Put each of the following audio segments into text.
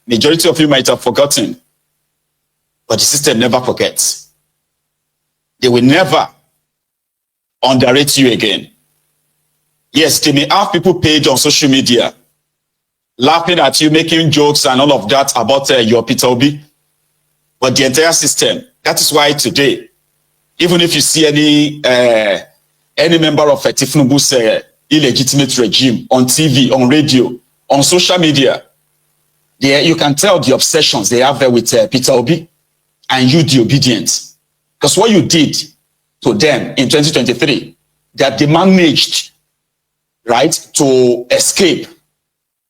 Majority of you might have forgotten, but the system never forgets. They will never underrate you again. Yes, they may have people page on social media laughing at you, making jokes and all of that about your Peter Obi, but the entire system. That is why today, even if you see any member of TINUBU's illegitimate regime on TV, on radio, on social media, you can tell the obsessions they have there with Peter Obi and you, the Obidients. Because what you did to them in 2023, that they managed, right, to escape.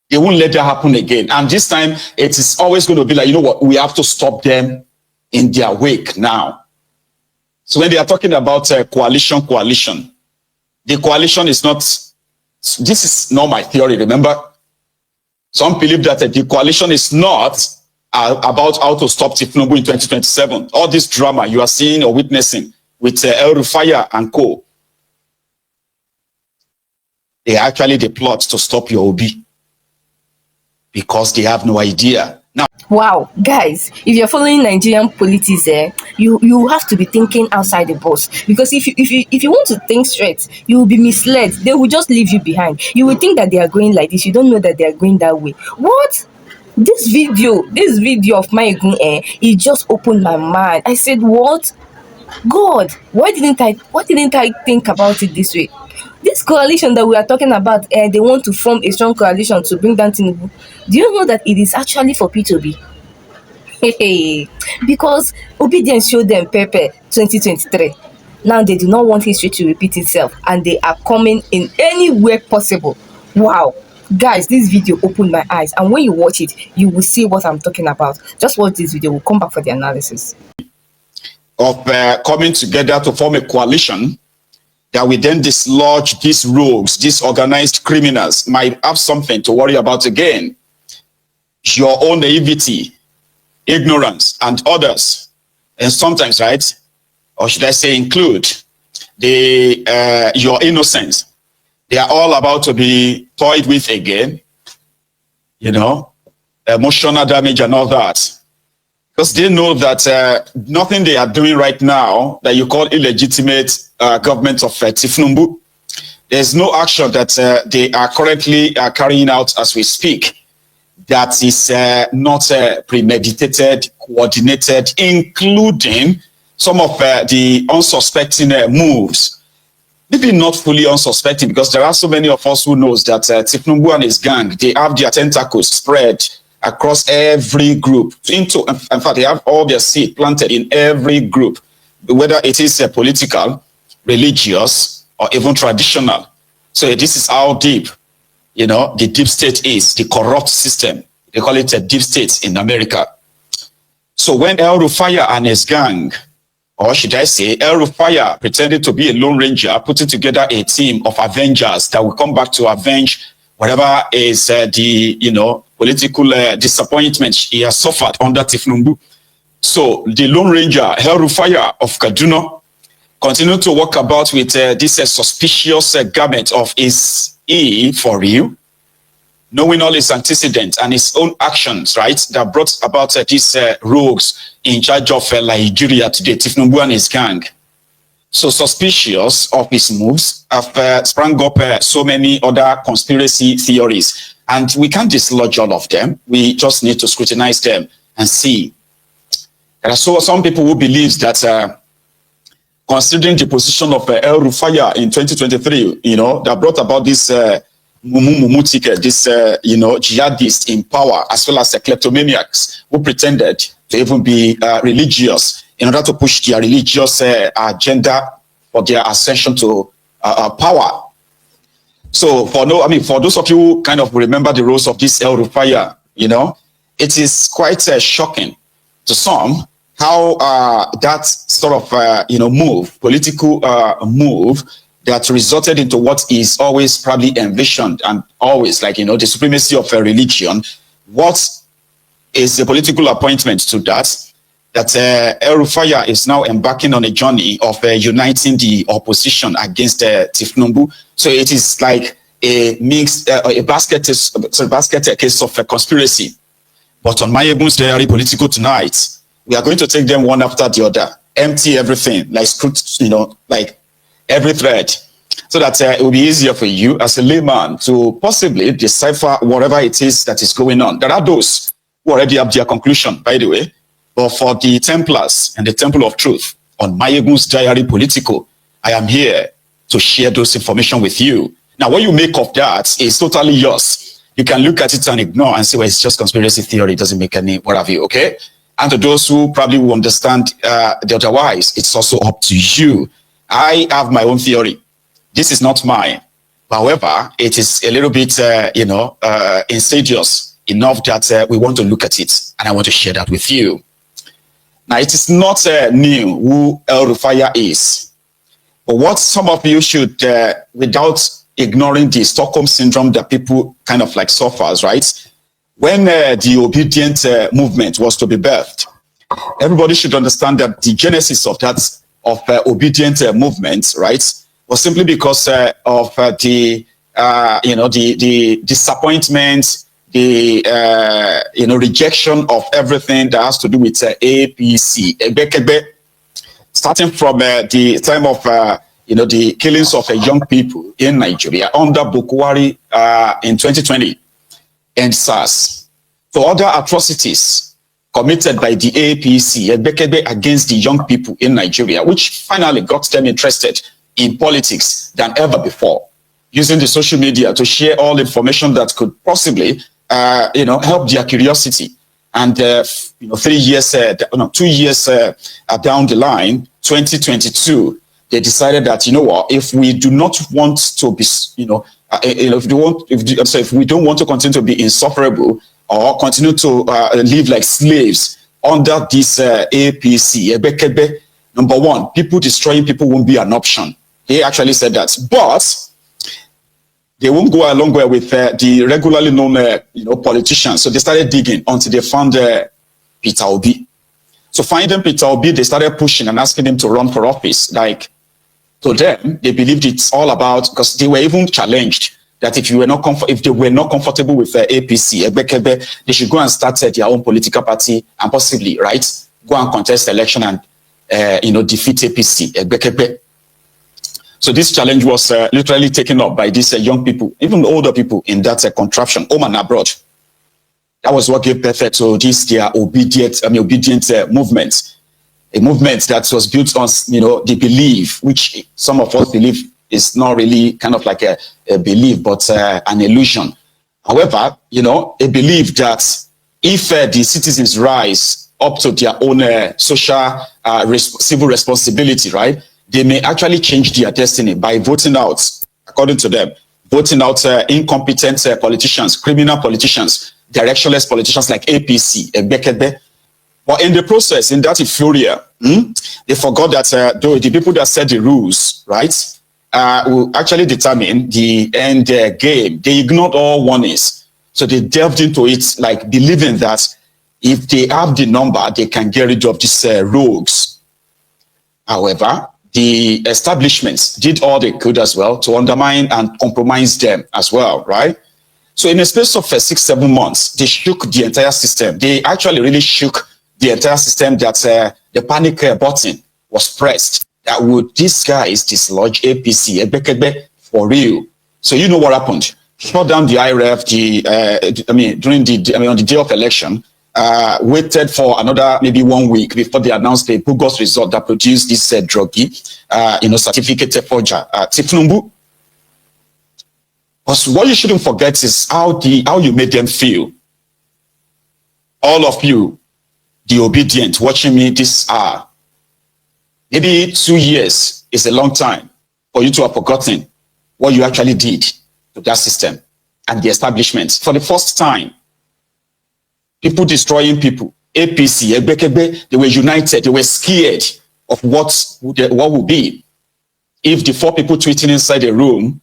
They won't let that happen again. And this time, it is always going to be like, you know what, we have to stop them in their wake now. So when they are talking about coalition, the coalition is not, this is not my theory, remember? Some believe that the coalition is not about how to stop TINUBU in 2027. All this drama you are seeing or witnessing with RUFAI and co. They actually the plot to stop your Obi because they have no idea. Now, wow, guys, if you're following Nigerian politics, you have to be thinking outside the box, because if you want to think straight, you will be misled. They will just leave you behind. You will think that they are going like this. You don't know that they are going that way. What? This video of Maiyegun, it just opened my mind. I said, what? God, why didn't I think about it this way? This coalition that we are talking about, they want to form a strong coalition to bring down TINUBU. Do you know that it is actually for Peter Obi? Hey, because Obedience showed them Pepe 2023. Now they do not want history to repeat itself, and they are coming in any way possible. Wow. Guys, this video opened my eyes, and when you watch it, you will see what I'm talking about. Just watch this video. We'll come back for the analysis. Of coming together to form a coalition that will then dislodge these rogues, these organized criminals, might have something to worry about again. Your own naivety, ignorance, and others, and sometimes, right, or should I say include, your innocence. They are all about to be toyed with again, you know, emotional damage and all that. Because they know that nothing they are doing right now that you call illegitimate government of TINUBU, there's no action that they are currently carrying out as we speak that is not premeditated, coordinated, including some of the unsuspecting moves. Maybe not fully unsuspecting, because there are so many of us who knows that TINUBU and his gang, they have their tentacles spread across every group. In fact, they have all their seed planted in every group, whether it is political, religious, or even traditional. So this is how deep, you know, the deep state is, the corrupt system. They call it a deep state in America. So when RUFAI and his gang, or should I say, RUFAI pretended to be a lone ranger, putting together a team of avengers that will come back to avenge whatever is the, you know, political disappointment he has suffered under TINUBU. So the Lone Ranger, RUFAI of Kaduna, continued to walk about with this suspicious garment of his for real, knowing all his antecedents and his own actions, right, that brought about these rogues in charge of Nigeria today, TINUBU and his gang. So suspicious of his moves have sprung up so many other conspiracy theories. And we can't dislodge all of them. We just need to scrutinize them and see. There are some people who believe that considering the position of RUFAI in 2023, you know, that brought about this Mumu ticket, this, you know, jihadists in power, as well as kleptomaniacs who pretended to even be religious in order to push their religious agenda for their ascension to power. So for those of you who kind of remember the roles of this RUFAI, you know, it is quite shocking to some how that sort of you know, move, political move, that resulted into what is always probably envisioned and always like, you know, the supremacy of a religion. What is the political appointment to that? That RUFAI is now embarking on a journey of uniting the opposition against TINUBU. So it is like a mixed, a basket case of a conspiracy But on Maiyegun's diary political tonight, we are going to take them one after the other, empty everything, like like every thread, so that it will be easier for you as a layman to possibly decipher whatever it is that is going on. There are those who already have their conclusion, by the way, but for the Templars and the Temple of Truth on Maiyegun's diary political, I am here to share those information with you. Now, what you make of that is totally yours. You can look at it and ignore and say, well, it's just conspiracy theory. It doesn't make any, what have you, okay? And to those who probably will understand the otherwise, it's also up to you. I have my own theory. This is not mine. However, it is a little bit, insidious enough that we want to look at it. And I want to share that with you. Now, it is not new who RUFAI is. But what some of you should, without ignoring the Stockholm syndrome that people kind of like suffers, right? When the obedient movement was to be birthed, everybody should understand that the genesis of that obedient movement, right, was simply because of the disappointment, the rejection of everything that has to do with APC, starting from the time of the killings of young people in Nigeria under Boko Haram in 2020 and SARS. So other atrocities committed by the APC against the young people in Nigeria, which finally got them interested in politics than ever before, using the social media to share all information that could possibly help their curiosity. And 2 years down the line, 2022, they decided that, if we do not want to be, if we don't want to continue to be insufferable or continue to live like slaves under this APC, number one, people destroying people won't be an option. They actually said that, but they won't go along with the regularly known, politicians. So they started digging until they found Peter Obi. So finding Peter Obi, they started pushing and asking him to run for office. Like, to them, they believed it's all about, because they were even challenged that if they were not comfortable with APC, they should go and start their own political party and possibly, right, go and contest election and defeat APC. So this challenge was literally taken up by these young people, even older people in that contraption, home and abroad. That was what gave birth to this their obedient movement. A movement that was built on, the belief, which some of us believe is not really kind of like a belief, but an illusion. However, a belief that if the citizens rise up to their own social, civil responsibility, right, they may actually change their destiny by voting out, according to them, voting out incompetent politicians, criminal politicians, directionless politicians like APC, But in the process, in that euphoria, they forgot that the people that set the rules, right, will actually determine the end game. They ignored all warnings. So they delved into it, like believing that if they have the number, they can get rid of these rogues. However, the establishments did all they could as well to undermine and compromise them as well, right? So in a space of 6-7 months, they shook the entire system. They actually really shook the entire system that the panic button was pressed. That would these guys dislodge APC, for real. So you know what happened? Shut down the IRF, on the day of election, waited for another maybe 1 week before they announced the bogus result that produced this druggie, certificate forger, TINUBU. Because what you shouldn't forget is how you made them feel. All of you, the obedient, watching me this hour, maybe 2 years is a long time for you to have forgotten what you actually did to that system and the establishment. For the first time, people destroying people, APC, they were united. They were scared of what would be if the 4 people tweeting inside the room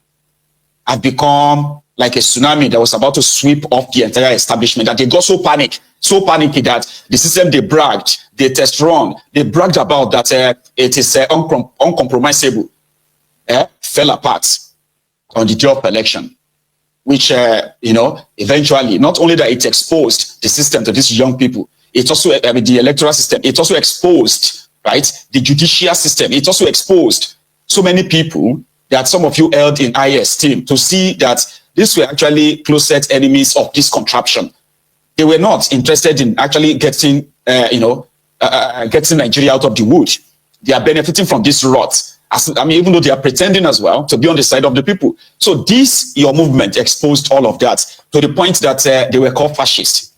had become like a tsunami that was about to sweep off the entire establishment, that they got so panicky that the system they bragged, they test run, they bragged about that it is uncompromisable, fell apart on the day of election. which, eventually, not only that it exposed the system to these young people, it also, the electoral system, it also exposed, right, the judicial system. It also exposed so many people that some of you held in high esteem to see that these were actually close-set enemies of this contraption. They were not interested in actually getting, getting Nigeria out of the wood. They are benefiting from this rot. Even though they are pretending as well to be on the side of the people. So this, your movement exposed all of that to the point that they were called fascists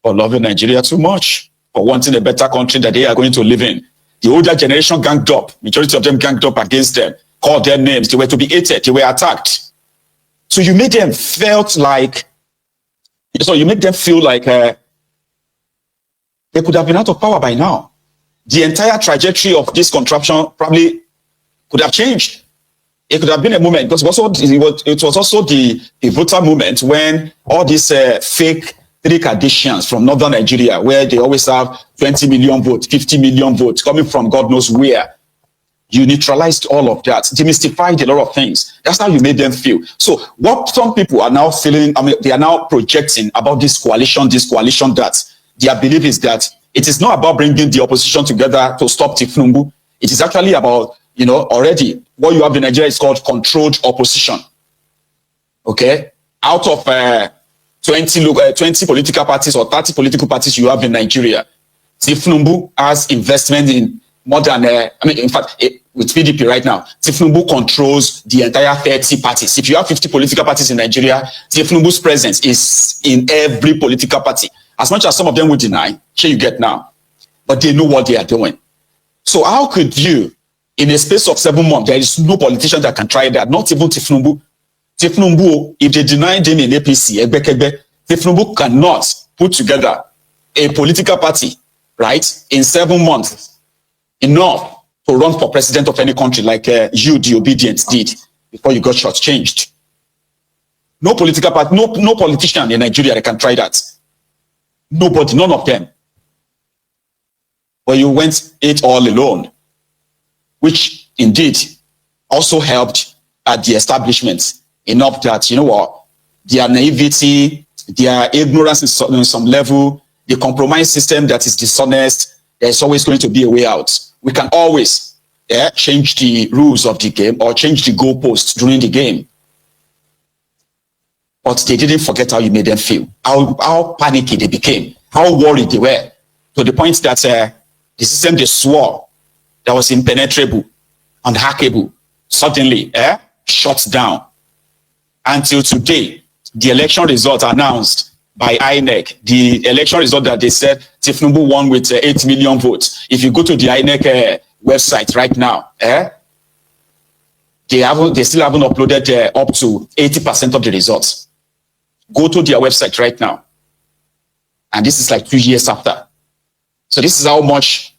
for loving Nigeria too much, for wanting a better country that they are going to live in. The older generation ganged up, majority of them ganged up against them, called their names. They were to be hated. They were attacked. So you made them feel like they could have been out of power by now. The entire trajectory of this contraption probably could have changed. It could have been a moment, because it was also the voter movement when all these fake trick additions from northern Nigeria, where they always have 20 million votes, 50 million votes coming from God knows where. You neutralized all of that, demystified a lot of things. That's how you made them feel. So what some people are now feeling, they are now projecting about this coalition, that their belief is that it is not about bringing the opposition together to stop TINUBU. It is actually about, already what you have in Nigeria is called controlled opposition. Okay? Out of 20 political parties or 30 political parties you have in Nigeria, TINUBU has investment in more than, in fact, with PDP right now, TINUBU controls the entire 30 parties. If you have 50 political parties in Nigeria, TINUBU's presence is in every political party. As much as some of them would deny, here you get now. But they know what they are doing. So how could you, in a space of 7 months, there is no politician that can try that, not even TINUBU. TINUBU, if they denied him in APC, TINUBU cannot put together a political party, right, in 7 months, enough to run for president of any country like you, the Obidients, did before you got shortchanged. No political party, no politician in Nigeria that can try that. Nobody, none of them. But you went it all alone, which indeed also helped at the establishment enough that, their naivety, their ignorance in some level, the compromise system that is dishonest, there's always going to be a way out. We can always change the rules of the game or change the goalposts during the game. But they didn't forget how you made them feel, how panicky they became, how worried they were, to the point that the system they swore that was impenetrable, unhackable, suddenly shut down. Until today, the election results announced by INEC, the election result that they said TINUBU won with 8 million votes. If you go to the INEC website right now, they still haven't uploaded up to 80% of the results. Go to their website right now. And this is like 2 years after. So this is how much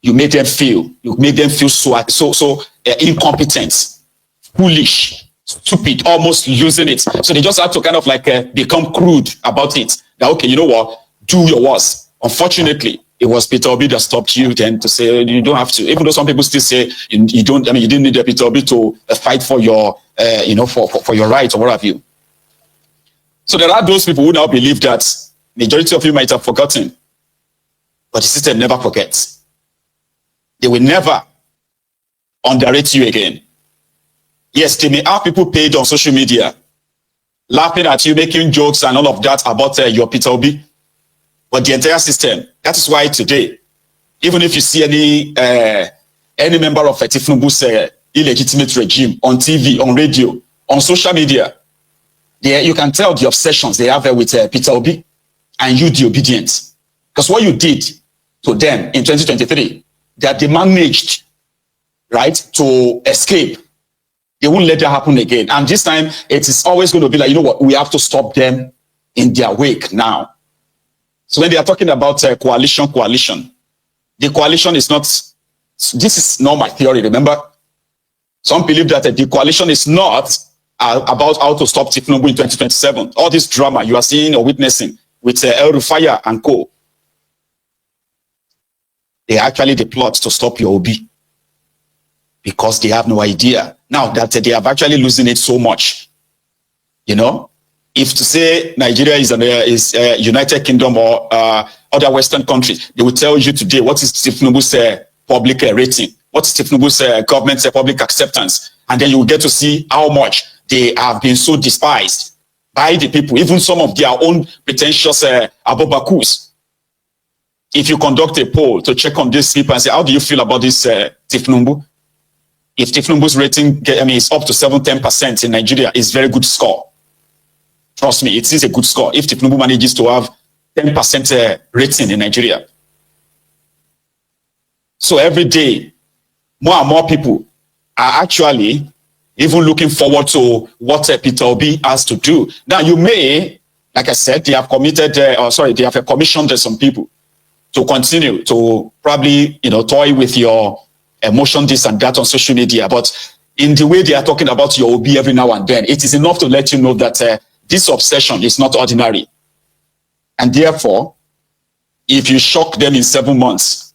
you made them feel. You made them feel so incompetent, foolish, stupid, almost losing it. So they just have to kind of become crude about it. That, okay, you know what? Do your worst. Unfortunately, it was Peter Obi that stopped you then to say you don't have to. Even though some people still say you don't. You didn't need Peter Obi to fight for your, for your rights or what have you. So there are those people who now believe that majority of you might have forgotten, but the system never forgets. They will never underrate you again. Yes, they may have people paid on social media, laughing at you, making jokes and all of that about your Peter Obi, but the entire system. That is why today, even if you see any member of TINUBU's illegitimate regime on TV, on radio, on social media, you can tell the obsessions they have with Peter Obi and you, the Obidients. Because what you did to them in 2023, that they managed, right, to escape. They won't let that happen again. And this time, it is always going to be like, you know what, we have to stop them in their wake now. So when they are talking about coalition, the coalition is not, this is not my theory, remember? Some believe that the coalition is not about how to stop TINUBU in 2027. All this drama you are seeing or witnessing with RUFAI and co. They actually the plot to stop your Obi because they have no idea now that they are actually losing it so much. You know, if to say Nigeria is United Kingdom or other Western countries, they will tell you today what is TINUBU's public rating, what is TINUBU's government's public acceptance, and then you will get to see how much they have been so despised by the people, even some of their own pretentious abobakus. If you conduct a poll to check on these people and say, how do you feel about this TINUBU? If TINUBU's rating is up to 7-10% in Nigeria, it's very good score. Trust me, it is a good score if TINUBU manages to have 10% rating in Nigeria. So every day, more and more people are actually even looking forward to what Peter Obi has to do. Now, you may, like I said, they have committed, they have commissioned some people to continue to probably, toy with your emotion, this and that on social media. But in the way they are talking about your Obi every now and then, it is enough to let you know that this obsession is not ordinary. And therefore, if you shock them in 7 months,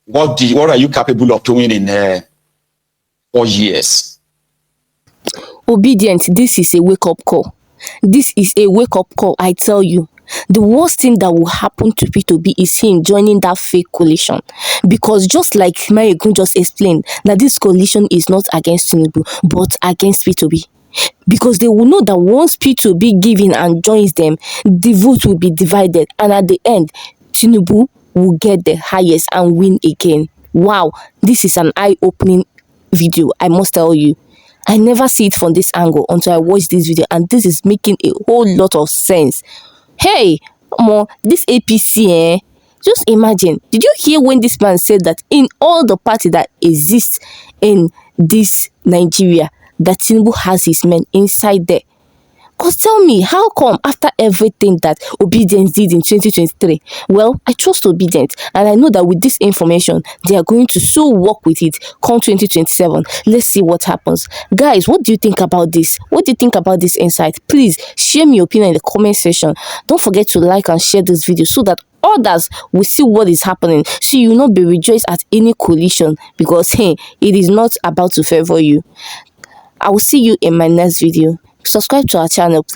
what are you capable of doing in 4 years? Obedient, this is a wake-up call. This is a wake-up call, I tell you. The worst thing that will happen to Peter Obi is him joining that fake coalition. Because just like Maiyegun just explained, that this coalition is not against TINUBU, but against Peter Obi. Because they will know that once Peter Obi gives in and joins them, the vote will be divided. And at the end, TINUBU will get the highest and win again. Wow, this is an eye-opening video, I must tell you. I never see it from this angle until I watch this video, and this is making a whole lot of sense. Hey, this APC, just imagine, did you hear when this man said that in all the party that exists in this Nigeria, that TINUBU has his men inside there? Because tell me, how come after everything that Obidients did in 2023? Well, I trust Obidients, and I know that with this information, they are going to so work with it come 2027. Let's see what happens. Guys, what do you think about this? What do you think about this insight? Please share me your opinion in the comment section. Don't forget to like and share this video so that others will see what is happening, so you will not be rejoiced at any coalition, because hey, it is not about to favor you. I will see you in my next video. Subscribe to our channel, please.